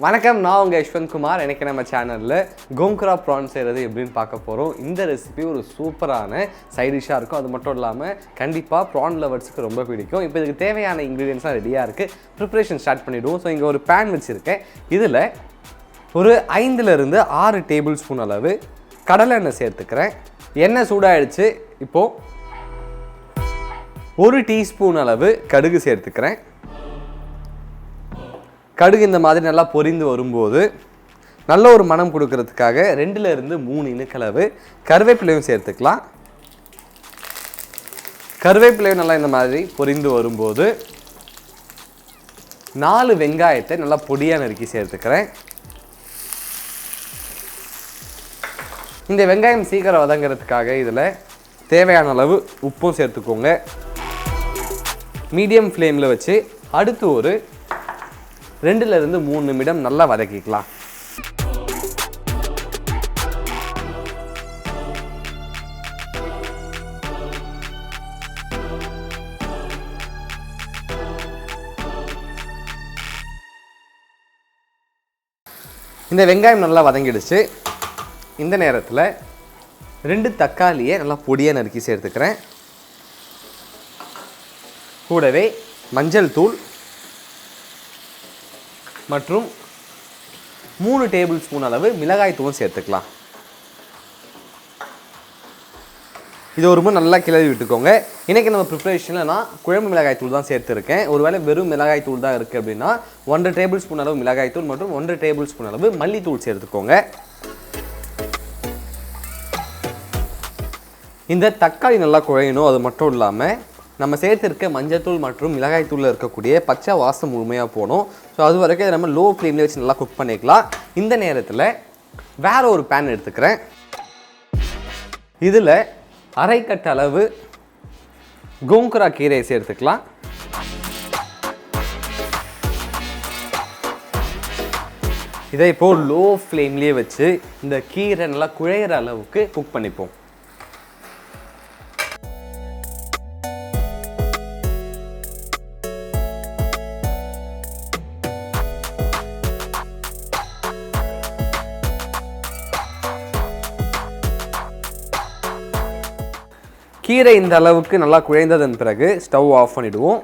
வணக்கம், நான் உங்கள் யஷ்வந்த் குமார். எனக்கு நம்ம சேனலில் கோங்குரா ப்ரான் செய்கிறது எப்படின்னு பார்க்க போகிறோம். இந்த ரெசிபி ஒரு சூப்பரான சைட் டிஷ்ஷாக இருக்கும். அது மட்டும் இல்லாமல் கண்டிப்பாக ப்ரான் லவர்ஸுக்கு ரொம்ப பிடிக்கும். இப்போ இதுக்கு தேவையான இன்க்ரீடியன்ஸ்லாம் ரெடியாக இருக்குது. ப்ரிப்ரேஷன் ஸ்டார்ட் பண்ணிவிடுவோம். ஸோ இங்கே ஒரு பேன் வச்சுருக்கேன். இதில் ஒரு 5 to 6 டேபிள் ஸ்பூன் அளவு கடலை எண்ணெய் சேர்த்துக்கிறேன். எண்ணெய் சூடாகிடுச்சு. இப்போது 1 டீஸ்பூன் அளவு கடுகு சேர்த்துக்கிறேன். கடுகு இந்த மாதிரி நல்லா பொரிந்து வரும்போது நல்ல ஒரு மனம் கொடுக்கறதுக்காக 2 to 3 இனுக்களவு கருவேப்பிலையும் சேர்த்துக்கலாம். கருவேப்பிலையும் நல்லா இந்த மாதிரி பொரிந்து வரும்போது 4 வெங்காயத்தை நல்லா பொடியாக நறுக்கி சேர்த்துக்கிறேன். இந்த வெங்காயம் சீக்கிரம் வதங்கிறதுக்காக இதில் தேவையான அளவு உப்பும் சேர்த்துக்கோங்க. மீடியம் ஃப்ளேமில் வச்சு அடுத்து ஒரு 2 to 3 நிமிடம் நல்லா வதக்கிக்கலாம். இந்த வெங்காயம் நல்லா வதங்கிடுச்சு. இந்த நேரத்தில் 2 தக்காளியை நல்லா பொடியாக நறுக்கி சேர்த்துக்கிறேன். கூடவே மஞ்சள் தூள் மற்றும் 3 டேபிள் ஸ்பூன் அளவு மிளகாய் தூளும் சேர்த்துக்கலாம். இது ஒரு முறை நல்லா கிளறி விட்டுக்கோங்க. இன்றைக்கி நம்ம ப்ரிப்ரேஷனில் நான் குழம்பு மிளகாய் தூள் தான் சேர்த்துருக்கேன். ஒருவேளை வெறும் மிளகாய் தூள் தான் இருக்குது அப்படின்னா 1 டேபிள் ஸ்பூன் அளவு மிளகாய் தூள் மற்றும் 1 டேபிள் ஸ்பூன் அளவு மல்லித்தூள் சேர்த்துக்கோங்க. இந்த தக்காளி நல்லா குழையணும். அது மட்டும் இல்லாமல் நம்ம சேர்த்துருக்க மஞ்சத்தூள் மற்றும் மிளகாய் தூளில் இருக்கக்கூடிய பச்சை வாசம் முழுமையாக போகணும். ஸோ அது வரைக்கும் இதை நம்ம லோ ஃப்ளேமில் வச்சு நல்லா குக் பண்ணிக்கலாம். இந்த நேரத்தில் வேற ஒரு பேன் எடுத்துக்கிறேன். இதில் 1/2 கப் அளவு கோங்குரா கீரையை சேர்த்துக்கலாம். இதை இப்போது லோ ஃப்ளேம்லேயே வச்சு இந்த கீரை நல்லா குழையிற அளவுக்கு குக் பண்ணிப்போம். கீரை இந்த அளவுக்கு நல்லா குழைந்ததன் பிறகு ஸ்டவ் ஆஃப் பண்ணிவிடுவோம்.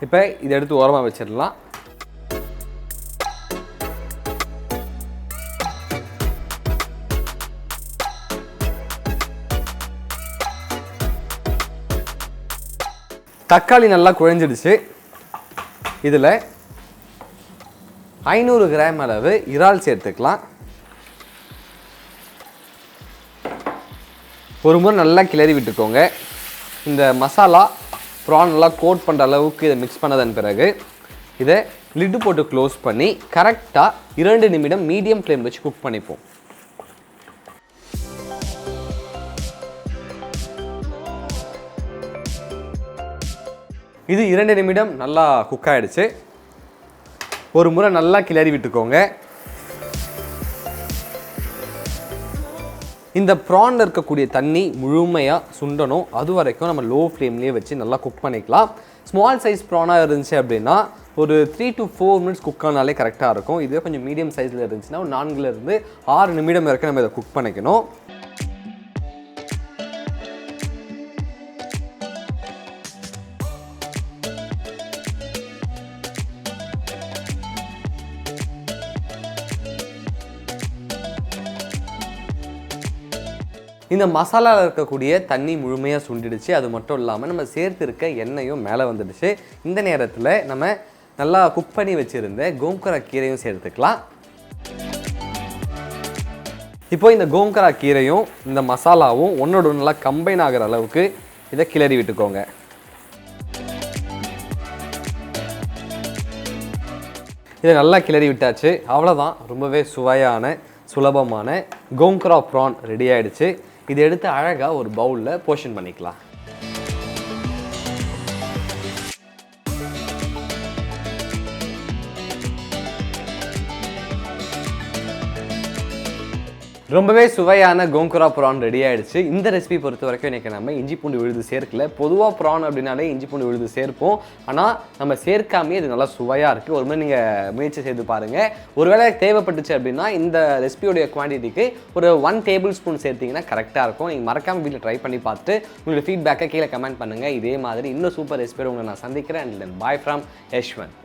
இப்போ இதை எடுத்து ஓரமாக வச்சிடலாம். தக்காளி நல்லா குழைஞ்சிடுச்சு. இதில் 500 கிராம் அளவு இறால் சேர்த்துக்கலாம். ஒரு முறை நல்லா கிளறி விட்டுக்கோங்க. இந்த மசாலா ப்ரான் நல்லா கோட் பண்ணுற அளவுக்கு இதை மிக்ஸ் பண்ணதன் பிறகு இதை லிட்டு போட்டு க்ளோஸ் பண்ணி கரெக்டாக 2 நிமிடம் மீடியம் ஃப்ளேம் வச்சு குக் பண்ணிப்போம். இது 2 நிமிடம் நல்லா குக் ஆகிடுச்சு. ஒரு முறை நல்லா கிளறி விட்டுக்கோங்க. இந்த ப்ரானில் இருக்கக்கூடிய தண்ணி முழுமையாக சுண்டணும். அது வரைக்கும் நம்ம லோ ஃப்ளேம்லேயே வச்சு நல்லா குக் பண்ணிக்கலாம். ஸ்மால் சைஸ் ப்ரானாக இருந்துச்சு அப்படின்னா ஒரு 3 to 4 மினிட்ஸ் குக் ஆனாலே கரெக்டாக இருக்கும். இதுவே கொஞ்சம் மீடியம் சைஸில் இருந்துச்சுன்னா ஒரு 4 to 6 நிமிடம் வரைக்கும் நம்ம இதை குக் பண்ணிக்கணும். இந்த மசாலாவில் இருக்கக்கூடிய தண்ணி முழுமையாக சுண்டிடுச்சு. அது மட்டும் இல்லாமல் நம்ம சேர்த்துருக்க எண்ணெயும் மேலே வந்துடுச்சு. இந்த நேரத்தில் நம்ம நல்லா குக் பண்ணி வச்சுருந்த கோங்குரா கீரையும் சேர்த்துக்கலாம். இப்போ இந்த கோங்குரா கீரையும் இந்த மசாலாவும் ஒன்றோட நல்லா கம்பைன் ஆகிற அளவுக்கு இதை கிளறி விட்டுக்கோங்க. இதை நல்லா கிளறி விட்டாச்சு. அவ்வளோதான், ரொம்பவே சுவையான சுலபமான கோங்குரா ப்ரான் ரெடி ஆகிடுச்சு. இதை எடுத்து அழகாக ஒரு பவுலில் போர்ஷன் பண்ணிக்கலாம். ரொம்பவே சுவையான கோங்குரா ப்ரான் ரெடி ஆகிடுச்சு. இந்த ரெசிபி பொறுத்த வரைக்கும் இன்றைக்கி நம்ம இஞ்சி பூண்டு விழுது சேர்க்கல. பொதுவாக ப்ரான் அப்படின்னாலே இஞ்சி பூண்டு விழுது சேர்ப்போம். ஆனால் நம்ம சேர்க்காமே இது நல்லா சுவையாக இருக்குது. ஒரு மாதிரி நீங்கள் முயற்சி செய்து பாருங்கள். ஒருவேளை தேவைப்பட்டுச்சு அப்படின்னா இந்த ரெசிபியோடைய குவான்டிட்டிக்கு ஒரு 1 டேபிள் ஸ்பூன் சேர்த்திங்கன்னா கரெக்டாக இருக்கும். நீங்கள் மறக்காமல் வீட்டில் ட்ரை பண்ணி பார்த்துட்டு உங்களோட ஃபீட்பேக்கை கீழே கமெண்ட் பண்ணுங்கள். இதே மாதிரி இன்னும் சூப்பர் ரெசிபியோட உங்களை நான் சந்திக்கிறேன். And then bye from Yashwant.